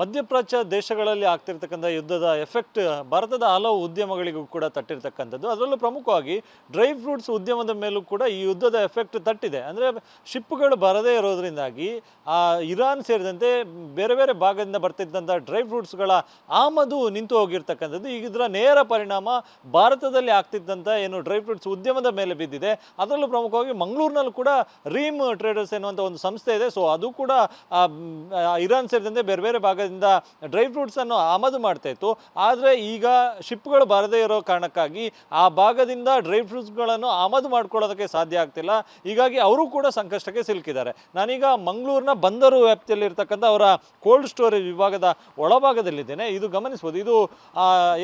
ಮಧ್ಯಪ್ರಾಚ್ಯ ದೇಶಗಳಲ್ಲಿ ಆಗ್ತಿರ್ತಕ್ಕಂಥ ಯುದ್ಧದ ಎಫೆಕ್ಟ್ ಭಾರತದ ಹಲವು ಉದ್ಯಮಗಳಿಗೂ ಕೂಡ ತಟ್ಟಿರ್ತಕ್ಕಂಥದ್ದು. ಅದರಲ್ಲೂ ಪ್ರಮುಖವಾಗಿ ಡ್ರೈ ಫ್ರೂಟ್ಸ್ ಉದ್ಯಮದ ಮೇಲೂ ಕೂಡ ಈ ಯುದ್ಧದ ಎಫೆಕ್ಟ್ ತಟ್ಟಿದೆ. ಅಂದರೆ ಶಿಪ್ಗಳು ಬರದೇ ಇರೋದ್ರಿಂದಾಗಿ ಇರಾನ್ ಸೇರಿದಂತೆ ಬೇರೆ ಬೇರೆ ಭಾಗದಿಂದ ಬರ್ತಿದ್ದಂಥ ಡ್ರೈ ಫ್ರೂಟ್ಸ್ಗಳ ಆಮದು ನಿಂತು ಹೋಗಿರ್ತಕ್ಕಂಥದ್ದು. ಈಗ ಇದರ ನೇರ ಪರಿಣಾಮ ಭಾರತದಲ್ಲಿ ಆಗ್ತಿದ್ದಂಥ ಏನು ಡ್ರೈ ಫ್ರೂಟ್ಸ್ ಉದ್ಯಮದ ಮೇಲೆ ಬಿದ್ದಿದೆ. ಅದರಲ್ಲೂ ಪ್ರಮುಖವಾಗಿ ಮಂಗಳೂರಿನಲ್ಲೂ ಕೂಡ ರೀಮ್ ಟ್ರೇಡರ್ಸ್ ಎನ್ನುವಂಥ ಒಂದು ಸಂಸ್ಥೆ ಇದೆ. ಸೊ ಅದು ಕೂಡ ಇರಾನ್ ಸೇರಿದಂತೆ ಬೇರೆ ಬೇರೆ ಭಾಗ ಡ್ರೈ ಫ್ರೂಟ್ಸ್ ಅನ್ನು ಆಮದು ಮಾಡ್ತಾ ಇತ್ತು. ಆದರೆ ಈಗ ಶಿಪ್ಗಳು ಬರದೇ ಇರೋ ಕಾರಣಕ್ಕಾಗಿ ಆ ಭಾಗದಿಂದ ಡ್ರೈ ಫ್ರೂಟ್ಸ್ಗಳನ್ನು ಆಮದು ಮಾಡ್ಕೊಳ್ಳೋದಕ್ಕೆ ಸಾಧ್ಯ ಆಗ್ತಿಲ್ಲ. ಹೀಗಾಗಿ ಅವರು ಕೂಡ ಸಂಕಷ್ಟಕ್ಕೆ ಸಿಲುಕಿದ್ದಾರೆ. ನಾನೀಗ ಮಂಗಳೂರಿನ ಬಂದರು ವ್ಯಾಪ್ತಿಯಲ್ಲಿ ಇರ್ತಕ್ಕಂಥ ಅವರ ಕೋಲ್ಡ್ ಸ್ಟೋರೇಜ್ ವಿಭಾಗದ ಒಳಭಾಗದಲ್ಲಿದ್ದೇನೆ. ಇದು ಗಮನಿಸ್ಬೋದು, ಇದು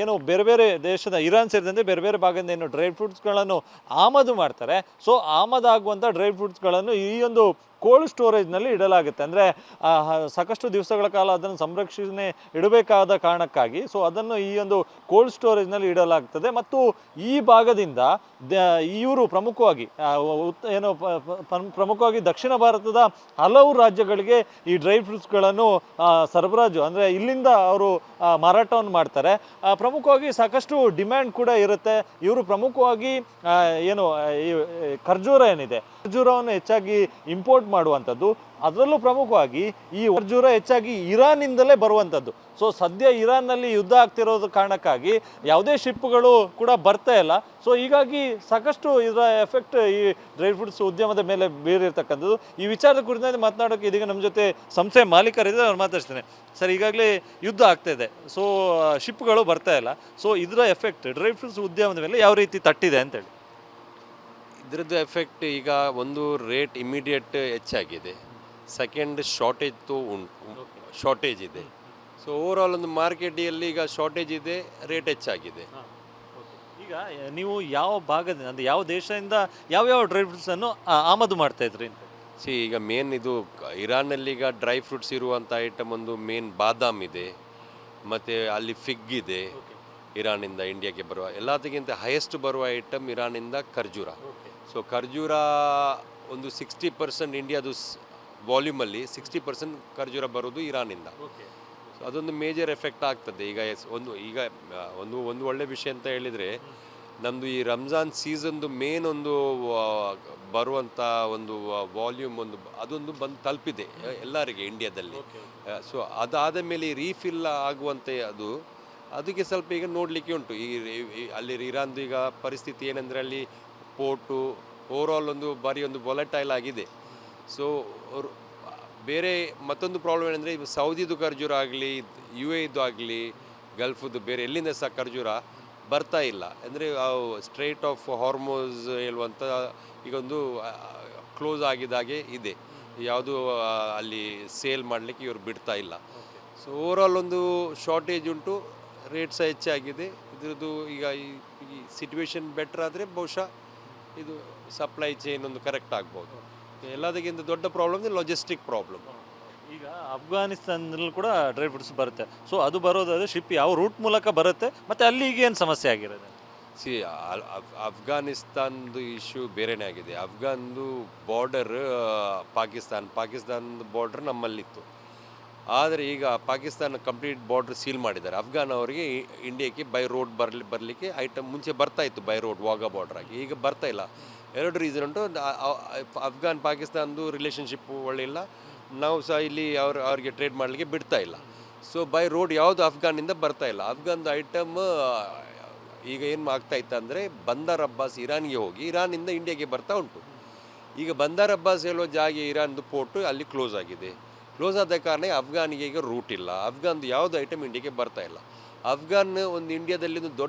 ಏನು ಬೇರೆ ಬೇರೆ ದೇಶದ ಇರಾನ್ ಸೇರಿದಂತೆ ಬೇರೆ ಬೇರೆ ಭಾಗದಿಂದ ಏನು ಡ್ರೈ ಫ್ರೂಟ್ಸ್ಗಳನ್ನು ಆಮದು ಮಾಡ್ತಾರೆ. ಸೊ ಆಮದಾಗುವಂಥ ಡ್ರೈ ಫ್ರೂಟ್ಸ್ಗಳನ್ನು ಈ ಒಂದು ಕೋಲ್ಡ್ ಸ್ಟೋರೇಜ್ನಲ್ಲಿ ಇಡಲಾಗುತ್ತೆ. ಅಂದರೆ ಸಾಕಷ್ಟು ದಿವಸಗಳ ಕಾಲ ಅದನ್ನು ಸಂರಕ್ಷಣೆ ಇಡಬೇಕಾದ ಕಾರಣಕ್ಕಾಗಿ ಸೊ ಅದನ್ನು ಈ ಒಂದು ಕೋಲ್ಡ್ ಸ್ಟೋರೇಜ್ನಲ್ಲಿ ಇಡಲಾಗ್ತದೆ. ಮತ್ತು ಈ ಭಾಗದಿಂದ ಇವರು ಪ್ರಮುಖವಾಗಿ ಏನು ಪ್ರಮುಖವಾಗಿ ದಕ್ಷಿಣ ಭಾರತದ ಹಲವು ರಾಜ್ಯಗಳಿಗೆ ಈ ಡ್ರೈ ಫ್ರೂಟ್ಸ್ಗಳನ್ನು ಸರಬರಾಜು ಅಂದರೆ ಇಲ್ಲಿಂದ ಅವರು ಮಾರಾಟವನ್ನು ಮಾಡ್ತಾರೆ. ಪ್ರಮುಖವಾಗಿ ಸಾಕಷ್ಟು ಡಿಮ್ಯಾಂಡ್ ಕೂಡ ಇರುತ್ತೆ. ಇವರು ಪ್ರಮುಖವಾಗಿ ಏನು ಈ ಖರ್ಜೂರ ಏನಿದೆ, ಖರ್ಜೂರವನ್ನು ಹೆಚ್ಚಾಗಿ ಇಂಪೋರ್ಟ್ ಮಾಡುವಂಥದ್ದು. ಅದರಲ್ಲೂ ಪ್ರಮುಖವಾಗಿ ಈ ಖರ್ಜೂರ ಹೆಚ್ಚಾಗಿ ಇರಾನ್ನಿಂದಲೇ ಬರುವಂಥದ್ದು. ಸೊ ಸದ್ಯ ಇರಾನ್ನಲ್ಲಿ ಯುದ್ಧ ಆಗ್ತಿರೋದು ಕಾರಣಕ್ಕಾಗಿ ಯಾವುದೇ ಶಿಪ್ಗಳು ಕೂಡ ಬರ್ತಾ ಇಲ್ಲ. ಸೊ ಹೀಗಾಗಿ ಸಾಕಷ್ಟು ಇದರ ಎಫೆಕ್ಟ್ ಈ ಡ್ರೈ ಫ್ರೂಟ್ಸ್ ಉದ್ಯಮದ ಮೇಲೆ ಬೀರಿರ್ತಕ್ಕಂಥದ್ದು. ಈ ವಿಚಾರದ ಕುರಿತಂತೆ ಮಾತನಾಡೋಕ್ಕೆ ಇದೀಗ ನಮ್ಮ ಜೊತೆ ಸಂಸ್ಥೆ ಮಾಲೀಕರಿದ್ದಾರೆ, ಅವ್ರು ಮಾತಾಡ್ತೇನೆ. ಸರ್, ಈಗಾಗಲೇ ಯುದ್ಧ ಆಗ್ತಾ ಇದೆ, ಸೊ ಶಿಪ್ಗಳು ಬರ್ತಾ ಇಲ್ಲ. ಸೊ ಇದರ ಎಫೆಕ್ಟ್ ಡ್ರೈ ಫ್ರೂಟ್ಸ್ ಉದ್ಯಮದ ಮೇಲೆ ಯಾವ ರೀತಿ ತಟ್ಟಿದೆ ಅಂತೇಳಿ? ಇದರದ್ದು ಎಫೆಕ್ಟ್ ಈಗ ಒಂದು ರೇಟ್ ಇಮಿಡಿಯೇಟ್ ಹೆಚ್ಚಾಗಿದೆ, ಸೆಕೆಂಡ್ ಶಾರ್ಟೇಜ್ ಇದೆ. ಸೊ ಓವರಾಲ್ ಒಂದು ಮಾರ್ಕೆಟಿಯಲ್ಲಿ ಈಗ ಶಾರ್ಟೇಜ್ ಇದೆ, ರೇಟ್ ಹೆಚ್ಚಾಗಿದೆ. ಈಗ ನೀವು ಯಾವ ಭಾಗದಿಂದ ಅಂದರೆ ಯಾವ ದೇಶದಿಂದ ಯಾವ್ಯಾವ ಡ್ರೈ ಫ್ರೂಟ್ಸನ್ನು ಆಮದು ಮಾಡ್ತಾ ಇದ್ರಿ ಅಂತ? ಈಗ ಮೇನ್ ಇದು ಇರಾನಲ್ಲಿ ಈಗ ಡ್ರೈ ಫ್ರೂಟ್ಸ್ ಇರುವಂಥ ಐಟಮ್ ಒಂದು ಮೇನ್ ಬಾದಾಮ್ ಇದೆ, ಮತ್ತು ಅಲ್ಲಿ ಫಿಗ್ ಇದೆ. ಇರಾನಿಂದ ಇಂಡಿಯಾಗೆ ಬರುವ ಎಲ್ಲದಕ್ಕಿಂತ ಹೈಯೆಸ್ಟ್ ಬರುವ ಐಟಮ್ ಇರಾನಿಂದ ಖರ್ಜೂರ. ಸೊ ಖರ್ಜೂರ ಒಂದು 60% ಇಂಡಿಯಾದು ವಾಲ್ಯೂಮಲ್ಲಿ 60% ಖರ್ಜೂರ ಬರೋದು ಇರಾನಿಂದ. ಸೊ ಅದೊಂದು ಮೇಜರ್ ಎಫೆಕ್ಟ್ ಆಗ್ತದೆ. ಒಂದು ಒಳ್ಳೆ ವಿಷಯ ಅಂತ ಹೇಳಿದರೆ, ನಮ್ಮದು ಈ ರಂಜಾನ್ ಸೀಸನ್ದು ಮೇನ್ ಒಂದು ಬರುವಂಥ ಒಂದು ವಾಲ್ಯೂಮ್ ಅದೊಂದು ಬಂದು ತಲುಪಿದೆ ಎಲ್ಲರಿಗೆ ಇಂಡಿಯಾದಲ್ಲಿ. ಸೊ ಅದಾದ ಮೇಲೆ ರೀಫಿಲ್ ಆಗುವಂತೆ ಅದಕ್ಕೆ ಸ್ವಲ್ಪ ಈಗ ನೋಡಲಿಕ್ಕೆ ಉಂಟು. ಅಲ್ಲಿ ಇರಾನ್ದು ಈಗ ಪರಿಸ್ಥಿತಿ ಏನಂದರೆ, ಅಲ್ಲಿ ಪೋರ್ಟು ಓವರಾಲ್ ಒಂದು ವಾಲಟೈಲ್ ಆಗಿದೆ. ಸೊ ಬೇರೆ ಮತ್ತೊಂದು ಪ್ರಾಬ್ಲಮ್ ಏನಂದರೆ, ಈಗ ಸೌದಿದು ಖರ್ಜೂರ ಆಗಲಿ, UAE ಆಗಲಿ, ಗಲ್ಫದ್ದು ಬೇರೆ ಎಲ್ಲಿಂದ ಸಹ ಖರ್ಜೂರ ಬರ್ತಾ ಇಲ್ಲ. ಅಂದರೆ ಸ್ಟ್ರೈಟ್ ಆಫ್ ಹಾರ್ಮೋಸ್ ಹೇಳುವಂಥ ಈಗೊಂದು ಕ್ಲೋಸ್ ಆಗಿದ್ದಾಗೆ ಇದೆ. ಯಾವುದು ಅಲ್ಲಿ ಸೇಲ್ ಮಾಡಲಿಕ್ಕೆ ಇವರು ಬಿಡ್ತಾ ಇಲ್ಲ. ಸೊ ಓವರಾಲ್ ಒಂದು ಶಾರ್ಟೇಜ್ ಉಂಟು, ರೇಟ್ ಸಹ ಹೆಚ್ಚಾಗಿದೆ. ಇದ್ರದ್ದು ಈಗ ಈ ಸಿಚುವೇಶನ್ ಬೆಟರ್ ಆದರೆ ಬಹುಶಃ ಇದು ಸಪ್ಲೈ ಚೈನ್ ಒಂದು ಕರೆಕ್ಟ್ ಆಗ್ಬೋದು. ಎಲ್ಲದಕ್ಕಿಂತ ದೊಡ್ಡ ಪ್ರಾಬ್ಲಮ್ ಲಾಜಿಸ್ಟಿಕ್ ಪ್ರಾಬ್ಲಮ್. ಈಗ ಅಫ್ಘಾನಿಸ್ತಾನದಲ್ಲೂ ಕೂಡ ಡ್ರೈ ಫ್ರೂಟ್ಸ್ ಬರುತ್ತೆ. ಸೊ ಅದು ಬರೋದಾದರೆ ಶಿಪ್ ಯಾವ ರೂಟ್ ಮೂಲಕ ಬರುತ್ತೆ ಮತ್ತು ಅಲ್ಲಿಗೆ ಏನು ಸಮಸ್ಯೆ ಆಗಿರೋದು? ಅಫ್ಘಾನಿಸ್ತಾನದ ಇಶ್ಯೂ ಬೇರೆನೇ ಆಗಿದೆ. ಅಫ್ಘಾನ್ದು ಬಾರ್ಡರ್ ಪಾಕಿಸ್ತಾನದ ಬಾರ್ಡರ್ ನಮ್ಮಲ್ಲಿತ್ತು. ಆದರೆ ಈಗ ಪಾಕಿಸ್ತಾನ ಕಂಪ್ಲೀಟ್ ಬಾರ್ಡರ್ ಸೀಲ್ ಮಾಡಿದ್ದಾರೆ. ಅಫ್ಘಾನ್ ಅವರಿಗೆ ಇಂಡಿಯಾಕ್ಕೆ ಬೈ ರೋಡ್ ಬರಲಿಕ್ಕೆ ಐಟಮ್ ಮುಂಚೆ ಬರ್ತಾ ಇತ್ತು, ಬೈ ರೋಡ್ ವಾಘಾ ಬಾರ್ಡರ್ ಆಗಿ. ಈಗ ಬರ್ತಾ ಇಲ್ಲ. ಎರಡು ರೀಸನ್ ಉಂಟು. ಅಫ್ಘಾನ್ ಪಾಕಿಸ್ತಾನದ್ದು ರಿಲೇಷನ್ಶಿಪ್ ಒಳ್ಳೆಯಿಲ್ಲ, ನಾವು ಸಹ ಇಲ್ಲಿ ಅವ್ರಿಗೆ ಟ್ರೇಡ್ ಮಾಡಲಿಕ್ಕೆ ಬಿಡ್ತಾ ಇಲ್ಲ. ಸೊ ಬೈ ರೋಡ್ ಯಾವುದು ಅಫ್ಘಾನಿಂದ ಬರ್ತಾ ಇಲ್ಲ. ಅಫ್ಘಾನ್ದು ಐಟಮ್ ಈಗ ಏನು ಆಗ್ತಾ ಇತ್ತು ಅಂದರೆ, ಬಂದರ್ ಅಬ್ಬಾಸ್ ಇರಾನ್ಗೆ ಹೋಗಿ ಇರಾನಿಂದ ಇಂಡಿಯಾಗೆ ಬರ್ತಾ ಉಂಟು. ಈಗ ಬಂದರ್ ಅಬ್ಬಾಸ್ ಹೇಳೋ ಜಾಗ ಇರಾನ್ದು ಪೋರ್ಟು ಅಲ್ಲಿ ಕ್ಲೋಸ್ ಆಗಿದೆ. ಕ್ಲೋಸ್ ಆದ ಕಾರಣ ಅಫ್ಘಾನಿಗೆ ಈಗ ರೂಟ್ ಇಲ್ಲ. ಅಫ್ಘಾನ್ದು ಯಾವುದು ಐಟಮ್ ಇಂಡಿಯಾಗೆ ಬರ್ತಾ ಇಲ್ಲ. ಅಫ್ಘಾನ್ ಇಂಡಿಯಾದಲ್ಲಿ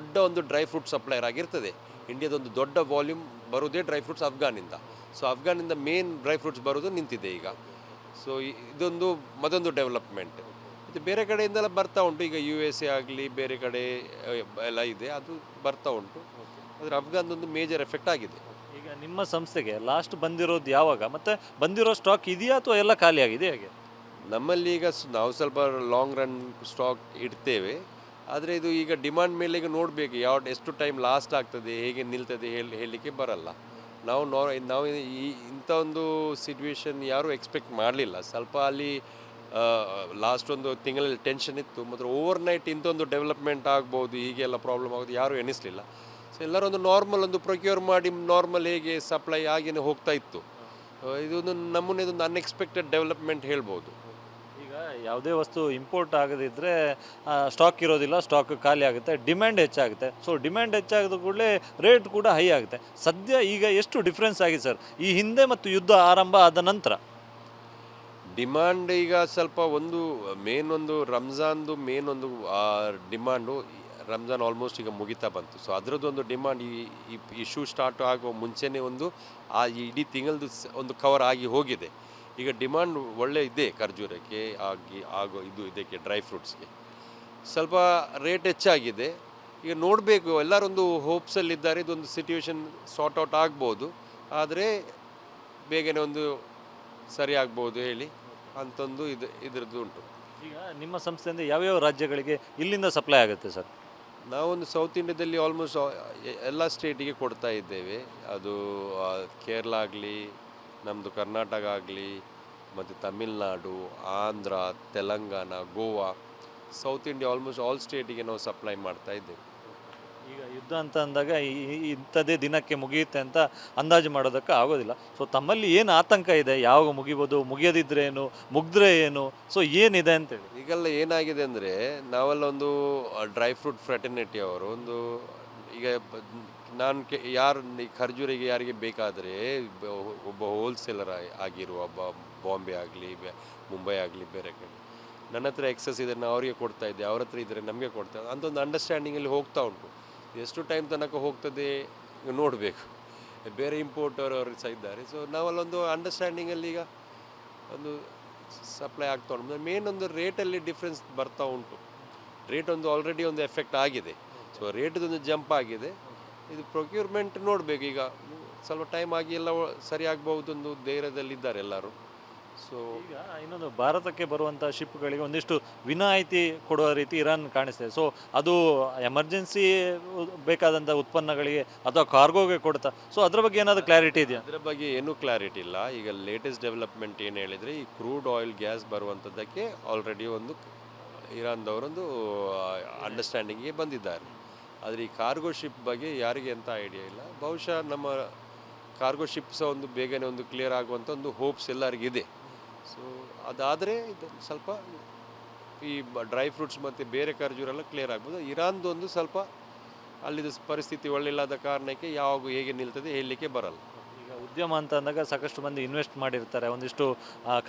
ಒಂದು ಡ್ರೈ ಫ್ರೂಟ್ ಸಪ್ಲೈಯರ್ ಆಗಿರ್ತದೆ. ಇಂಡಿಯಾದೊಂದು ದೊಡ್ಡ ವಾಲ್ಯೂಮ್ ಬರೋದೇ ಡ್ರೈ ಫ್ರೂಟ್ಸ್ ಅಫ್ಘಾನಿಂದ. ಸೊ ಅಫ್ಘಾನಿಂದ ಮೇನ್ ಡ್ರೈ ಫ್ರೂಟ್ಸ್ ಬರೋದು ನಿಂತಿದೆ ಈಗ. ಸೊ ಇದೊಂದು ಮತ್ತೊಂದು ಡೆವಲಪ್ಮೆಂಟ್. ಮತ್ತು ಬೇರೆ ಕಡೆಯಿಂದೆಲ್ಲ ಬರ್ತಾ ಉಂಟು. ಈಗ USA ಆಗಲಿ ಬೇರೆ ಕಡೆ ಎಲ್ಲ ಇದೆ, ಅದು ಬರ್ತಾ ಉಂಟು. ಆದರೆ ಅಫ್ಘಾನ್ದೊಂದು ಮೇಜರ್ ಎಫೆಕ್ಟ್ ಆಗಿದೆ. ಈಗ ನಿಮ್ಮ ಸಂಸ್ಥೆಗೆ ಲಾಸ್ಟ್ ಬಂದಿರೋದು ಯಾವಾಗ, ಮತ್ತು ಬಂದಿರೋ ಸ್ಟಾಕ್ ಇದೆಯಾ ಅಥವಾ ಎಲ್ಲ ಖಾಲಿ ಆಗಿದೆ ಹೇಗೆ? ನಮ್ಮಲ್ಲಿ ಈಗ ನಾವು ಸ್ವಲ್ಪ ಲಾಂಗ್ ರನ್ ಸ್ಟಾಕ್ ಇಡ್ತೇವೆ. ಆದರೆ ಇದು ಈಗ ಡಿಮಾಂಡ್ ಮೇಲೆ ಈಗ ನೋಡಬೇಕು, ಎಷ್ಟು ಟೈಮ್ ಲಾಸ್ಟ್ ಆಗ್ತದೆ, ಹೇಗೆ ನಿಲ್ತದೆ ಹೇಳಲಿಕ್ಕೆ ಬರಲ್ಲ. ನಾವು ಇಂಥ ಒಂದು ಸಿಚುವೇಶನ್ ಯಾರೂ ಎಕ್ಸ್ಪೆಕ್ಟ್ ಮಾಡಲಿಲ್ಲ. ಸ್ವಲ್ಪ ಅಲ್ಲಿ ಲಾಸ್ಟ್ ಒಂದು ತಿಂಗಳಲ್ಲಿ ಟೆನ್ಷನ್ ಇತ್ತು, ಮತ್ತು ಓವರ್ನೈಟ್ ಇಂಥೊಂದು ಡೆವಲಪ್ಮೆಂಟ್ ಆಗ್ಬೋದು, ಹೀಗೆಲ್ಲ ಪ್ರಾಬ್ಲಮ್ ಆಗೋದು ಯಾರೂ ಎನಿಸಲಿಲ್ಲ. ಸೊ ಎಲ್ಲರೂ ಒಂದು ನಾರ್ಮಲ್ ಒಂದು ಪ್ರೊಕ್ಯೂರ್ ಮಾಡಿ ನಾರ್ಮಲ್ ಹೇಗೆ ಸಪ್ಲೈ ಆಗೇನೆ ಹೋಗ್ತಾ ಇತ್ತು. ಇದೊಂದು ನಮ್ಮನ್ನೇ ಒಂದು ಅನ್ಎಕ್ಸ್ಪೆಕ್ಟೆಡ್ ಡೆವಲಪ್ಮೆಂಟ್ ಹೇಳ್ಬೋದು. ಈಗ ಯಾವುದೇ ವಸ್ತು ಇಂಪೋರ್ಟ್ ಆಗದಿದ್ದರೆ ಸ್ಟಾಕ್ ಇರೋದಿಲ್ಲ, ಸ್ಟಾಕ್ ಖಾಲಿ ಆಗುತ್ತೆ, ಡಿಮ್ಯಾಂಡ್ ಹೆಚ್ಚಾಗುತ್ತೆ. ಸೊ ಡಿಮ್ಯಾಂಡ್ ಹೆಚ್ಚಾಗಿದ ಕೂಡಲೇ ರೇಟ್ ಕೂಡ ಹೈ ಆಗುತ್ತೆ. ಸದ್ಯ ಈಗ ಎಷ್ಟು ಡಿಫ್ರೆನ್ಸ್ ಆಗಿದೆ ಸರ್ ಈ ಹಿಂದೆ ಮತ್ತು ಯುದ್ಧ ಆರಂಭ ಆದ ನಂತರ? ಡಿಮಾಂಡ್ ಈಗ ಸ್ವಲ್ಪ ಒಂದು ಮೇನ್ ಒಂದು ರಂಜಾನ್ದು ಮೇನ್ ಒಂದು ಡಿಮಾಂಡು, ರಂಜಾನ್ ಆಲ್ಮೋಸ್ಟ್ ಈಗ ಮುಗಿತಾ ಬಂತು. ಸೊ ಅದರದ್ದು ಒಂದು ಡಿಮಾಂಡ್ ಈ ಇಶ್ಯೂ ಸ್ಟಾರ್ಟ್ ಆಗುವ ಮುಂಚೆನೇ ಒಂದು ಇಡೀ ತಿಂಗಳದ್ದು ಒಂದು ಕವರ್ ಆಗಿ ಹೋಗಿದೆ. ಈಗ ಡಿಮಾಂಡ್ ಒಳ್ಳೆ ಇದೆ ಖರ್ಜೂರಕ್ಕೆ ಇದು ಇದಕ್ಕೆ ಡ್ರೈ ಫ್ರೂಟ್ಸ್ಗೆ. ಸ್ವಲ್ಪ ರೇಟ್ ಹೆಚ್ಚಾಗಿದೆ. ಈಗ ನೋಡಬೇಕು, ಎಲ್ಲರೊಂದು ಹೋಪ್ಸಲ್ಲಿದ್ದಾರೆ ಇದೊಂದು ಸಿಚುವೇಶನ್ ಸಾರ್ಟ್ ಔಟ್ ಆಗ್ಬೋದು, ಆದರೆ ಬೇಗನೆ ಒಂದು ಸರಿ ಆಗ್ಬೋದು ಹೇಳಿ ಅಂತೊಂದು ಇದರದ್ದು ಉಂಟು. ಈಗ ನಿಮ್ಮ ಸಂಸ್ಥೆಯಿಂದ ಯಾವ್ಯಾವ ರಾಜ್ಯಗಳಿಗೆ ಇಲ್ಲಿಂದ ಸಪ್ಲೈ ಆಗುತ್ತೆ ಸರ್? ನಾವೊಂದು ಸೌತ್ ಇಂಡಿಯಾದಲ್ಲಿ ಆಲ್ಮೋಸ್ಟ್ ಎಲ್ಲ ಸ್ಟೇಟಿಗೆ ಕೊಡ್ತಾ ಇದ್ದೇವೆ. ಅದು ಕೇರಳ ಆಗಲಿ, ನಮ್ಮದು ಕರ್ನಾಟಕ ಆಗಲಿ, ಮತ್ತು Tamil Nadu, Andhra, Telangana, Goa, south India almost all ಸ್ಟೇಟಿಗೆ ನಾವು ಸಪ್ಲೈ ಮಾಡ್ತಾ ಇದ್ದೇವೆ. ಈಗ ಯುದ್ಧ ಅಂತ ಅಂದಾಗ ಇಂಥದ್ದೇ ದಿನಕ್ಕೆ ಮುಗಿಯುತ್ತೆ ಅಂತ ಅಂದಾಜು ಮಾಡೋದಕ್ಕೆ ಆಗೋದಿಲ್ಲ. ಸೊ ತಮ್ಮಲ್ಲಿ ಏನು ಆತಂಕ ಇದೆ, ಯಾವಾಗ ಮುಗಿಬೋದು, ಮುಗಿಯದಿದ್ರೆ ಏನು, ಮುಗಿದ್ರೆ ಏನು, ಸೊ ಏನಿದೆ ಅಂತೇಳಿ? ಈಗೆಲ್ಲ ಏನಾಗಿದೆ ಅಂದರೆ, ನಾವೆಲ್ಲ ಒಂದು ಡ್ರೈ ಫ್ರೂಟ್ ಫ್ರೆಟರ್ನಿಟಿ ಅವರು ಒಂದು ಈಗ ನಾನು ಯಾರು ಈ ಖರ್ಜೂರಿಗೆ ಯಾರಿಗೆ ಬೇಕಾದರೆ ಒಬ್ಬ ಹೋಲ್ಸೇಲರ್ ಆಗಿರುವ ಬಾಂಬೆ ಆಗಲಿ, ಮುಂಬೈ ಆಗಲಿ, ಬೇರೆ ಕಡೆ ನನ್ನ ಹತ್ರ ಎಕ್ಸಸ್ ಇದೆ, ನಾನು ಅವರಿಗೆ ಕೊಡ್ತಾ ಇದ್ದೆ, ಅವ್ರ ಹತ್ರ ಇದ್ದರೆ ನಮಗೆ ಕೊಡ್ತಾ ಅಂತ ಒಂದು ಅಂಡರ್ಸ್ಟ್ಯಾಂಡಿಂಗಲ್ಲಿ ಹೋಗ್ತಾ ಉಂಟು. ಎಷ್ಟು ಟೈಮ್ ತನಕ ಹೋಗ್ತದೆ ನೋಡಬೇಕು. ಬೇರೆ ಇಂಪೋರ್ಟರ್ ಅವರು ಸಹ ಇದ್ದಾರೆ. ಸೊ ನಾವಲ್ಲೊಂದು ಅಂಡರ್ಸ್ಟ್ಯಾಂಡಿಂಗಲ್ಲಿ ಈಗ ಒಂದು ಸಪ್ಲೈ ಆಗ್ತಾ ಉಂಟು. ಮೇನ್ ಒಂದು ರೇಟಲ್ಲಿ ಡಿಫ್ರೆನ್ಸ್ ಬರ್ತಾ ಉಂಟು. ರೇಟ್ ಒಂದು ಆಲ್ರೆಡಿ ಒಂದು ಎಫೆಕ್ಟ್ ಆಗಿದೆ. ಸೊ ರೇಟ್ದೊಂದು ಜಂಪ್ ಆಗಿದೆ. ಇದು ಪ್ರೊಕ್ಯೂರ್ಮೆಂಟ್ ನೋಡಬೇಕು. ಈಗ ಸ್ವಲ್ಪ ಟೈಮ್ ಆಗಿ ಎಲ್ಲ ಸರಿ ಆಗ್ಬಹುದು ಒಂದು ಧೈರ್ಯದಲ್ಲಿದ್ದಾರೆ ಎಲ್ಲರೂ. ಸೊ ಈಗ ಇನ್ನೊಂದು, ಭಾರತಕ್ಕೆ ಬರುವಂಥ ಶಿಪ್ಗಳಿಗೆ ಒಂದಿಷ್ಟು ವಿನಾಯಿತಿ ಕೊಡುವ ರೀತಿ ಇರಾನ್ ಕಾಣಿಸ್ತಿದೆ. ಸೊ ಅದು ಎಮರ್ಜೆನ್ಸಿ ಬೇಕಾದಂಥ ಉತ್ಪನ್ನಗಳಿಗೆ ಅಥವಾ ಕಾರ್ಗೋಗೆ ಕೊಡ್ತಾ, ಸೊ ಅದ್ರ ಬಗ್ಗೆ ಏನಾದರೂ ಕ್ಲಾರಿಟಿ ಇದೆಯಾ? ಅದರ ಬಗ್ಗೆ ಏನೂ ಕ್ಲಾರಿಟಿ ಇಲ್ಲ. ಈಗ ಲೇಟೆಸ್ಟ್ ಡೆವಲಪ್ಮೆಂಟ್ ಏನು ಹೇಳಿದರೆ, ಈ ಕ್ರೂಡ್ ಆಯಿಲ್ ಗ್ಯಾಸ್ ಬರುವಂಥದ್ದಕ್ಕೆ ಆಲ್ರೆಡಿ ಒಂದು ಇರಾನ್ದವರೊಂದು ಅಂಡರ್ಸ್ಟ್ಯಾಂಡಿಂಗಿಗೆ ಬಂದಿದ್ದಾರೆ. ಆದರೆ ಈ ಕಾರ್ಗೋ ಶಿಪ್ ಬಗ್ಗೆ ಯಾರಿಗೆ ಅಂತ ಐಡಿಯಾ ಇಲ್ಲ. ಬಹುಶಃ ನಮ್ಮ ಕಾರ್ಗೋ ಶಿಪ್ ಸಹ ಒಂದು ಬೇಗನೆ ಒಂದು ಕ್ಲಿಯರ್ ಆಗುವಂಥ ಒಂದು ಹೋಪ್ಸ್ ಎಲ್ಲರಿಗಿದೆ. ಸೊ ಅದಾದರೆ ಇದು ಸ್ವಲ್ಪ ಈ ಡ್ರೈ ಫ್ರೂಟ್ಸ್ ಮತ್ತು ಬೇರೆ ಖರ್ಜೂರೆಲ್ಲ ಕ್ಲಿಯರ್ ಆಗ್ಬೋದು. ಇರಾನ್ದು ಒಂದು ಸ್ವಲ್ಪ ಅಲ್ಲಿದು ಪರಿಸ್ಥಿತಿ ಒಳ್ಳೆಯಿಲ್ಲದ ಕಾರಣಕ್ಕೆ ಯಾವಾಗ ಹೇಗೆ ನಿಲ್ತದೆ ಹೇಳಲಿಕ್ಕೆ ಬರಲ್ಲ. ಈಗ ಉದ್ಯಮ ಅಂತ ಅಂದಾಗ ಸಾಕಷ್ಟು ಮಂದಿ ಇನ್ವೆಸ್ಟ್ ಮಾಡಿರ್ತಾರೆ, ಒಂದಿಷ್ಟು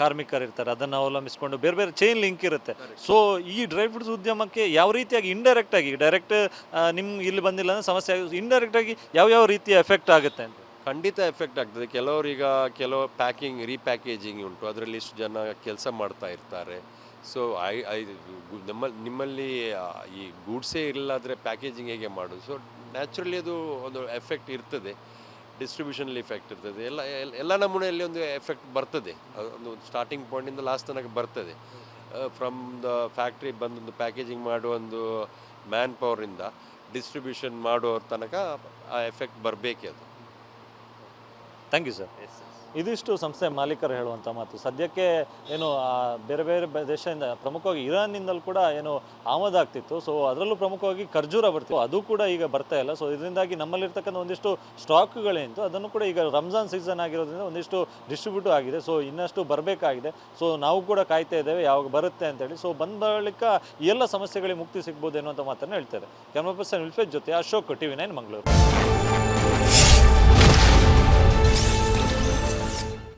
ಕಾರ್ಮಿಕರಿರ್ತಾರೆ, ಅದನ್ನು ಅವಲಂಬಿಸಿಕೊಂಡು ಬೇರೆ ಬೇರೆ ಚೈನ್ ಲಿಂಕ್ ಇರುತ್ತೆ. ಸೊ ಈ ಡ್ರೈ ಫ್ರೂಟ್ಸ್ ಉದ್ಯಮಕ್ಕೆ ಯಾವ ರೀತಿಯಾಗಿ ಇಂಡೈರೆಕ್ಟಾಗಿ, ಡೈರೆಕ್ಟ್ ನಿಮ್ಗೆ ಇಲ್ಲಿ ಬಂದಿಲ್ಲ ಅಂದರೆ ಸಮಸ್ಯೆ ಆಗುತ್ತೆ, ಇಂಡೈರೆಕ್ಟಾಗಿ ಯಾವ ರೀತಿಯ ಎಫೆಕ್ಟ್ ಆಗುತ್ತೆ ಅಂತ? ಖಂಡಿತ ಎಫೆಕ್ಟ್ ಆಗ್ತದೆ. ಕೆಲವು ಪ್ಯಾಕಿಂಗ್ ರೀಪ್ಯಾಕೇಜಿಂಗ್ ಉಂಟು, ಅದರಲ್ಲಿ ಇಷ್ಟು ಜನ ಕೆಲಸ ಮಾಡ್ತಾ ಇರ್ತಾರೆ. ಸೊ ನಿಮ್ಮಲ್ಲಿ ಈ ಗೂಡ್ಸೇ ಇರಲಾದರೆ ಪ್ಯಾಕೇಜಿಂಗ್ ಹೇಗೆ ಮಾಡೋದು? ಸೊ ನ್ಯಾಚುರಲಿ ಅದು ಒಂದು ಎಫೆಕ್ಟ್ ಇರ್ತದೆ, ಡಿಸ್ಟ್ರಿಬ್ಯೂಷನಲ್ಲಿ ಎಫೆಕ್ಟ್ ಇರ್ತದೆ, ಎಲ್ಲ ನಮೂನೆಯಲ್ಲಿ ಒಂದು ಎಫೆಕ್ಟ್ ಬರ್ತದೆ. ಒಂದು ಸ್ಟಾರ್ಟಿಂಗ್ ಪಾಯಿಂಟಿಂದ ಲಾಸ್ಟ್ ತನಕ ಬರ್ತದೆ. ಫ್ರಮ್ ದ ಫ್ಯಾಕ್ಟ್ರಿ ಬಂದೊಂದು ಪ್ಯಾಕೇಜಿಂಗ್ ಮಾಡುವ ಒಂದು ಮ್ಯಾನ್ ಪವರಿಂದ ಡಿಸ್ಟ್ರಿಬ್ಯೂಷನ್ ಮಾಡುವ ತನಕ ಆ ಎಫೆಕ್ಟ್ ಬರಬೇಕೆ ಅದು. Thank you sir. ಇದಿಷ್ಟು ಸಂಸ್ಥೆ ಮಾಲೀಕರು ಹೇಳುವಂಥ ಮಾತು. ಸದ್ಯಕ್ಕೆ ಏನು ಬೇರೆ ಬೇರೆ ದೇಶದಿಂದ, ಪ್ರಮುಖವಾಗಿ ಇರಾನ್ನಿಂದಲೂ ಕೂಡ ಏನು ಆಮದಾಗ್ತಿತ್ತು. ಸೊ ಅದರಲ್ಲೂ ಪ್ರಮುಖವಾಗಿ ಖರ್ಜೂರ ಬರ್ತಿತ್ತು, ಅದು ಕೂಡ ಈಗ ಬರ್ತಾ ಇಲ್ಲ. ಸೊ ಇದರಿಂದಾಗಿ ನಮ್ಮಲ್ಲಿರ್ತಕ್ಕಂಥ ಒಂದಿಷ್ಟು ಸ್ಟಾಕ್ಗಳೇನಿತ್ತು ಅದನ್ನು ಕೂಡ ಈಗ ರಂಜಾನ್ ಸೀಸನ್ ಆಗಿರೋದ್ರಿಂದ ಒಂದಿಷ್ಟು ಡಿಸ್ಟ್ರಿಬ್ಯೂಟ್ ಆಗಿದೆ. ಸೊ ಇನ್ನಷ್ಟು ಬರಬೇಕಾಗಿದೆ. ಸೊ ನಾವು ಕೂಡ ಕಾಯ್ತಾ ಇದ್ದೇವೆ ಯಾವಾಗ ಬರುತ್ತೆ ಅಂತೇಳಿ. ಸೊ ಬಂದ ಬಳಿಕ ಈ ಎಲ್ಲ ಸಮಸ್ಯೆಗಳಿಗೆ ಮುಕ್ತಿ ಸಿಗ್ಬೋದು ಎನ್ನುವಂಥ ಮಾತನ್ನು ಹೇಳ್ತಾರೆ. ಕ್ಯಾಮ್ರಾ ಪರ್ಸನ್ ವಿಲ್ಫೇಜ್ ಜೊತೆ ಅಶೋಕ್, TV9 ಮಂಗಳೂರು.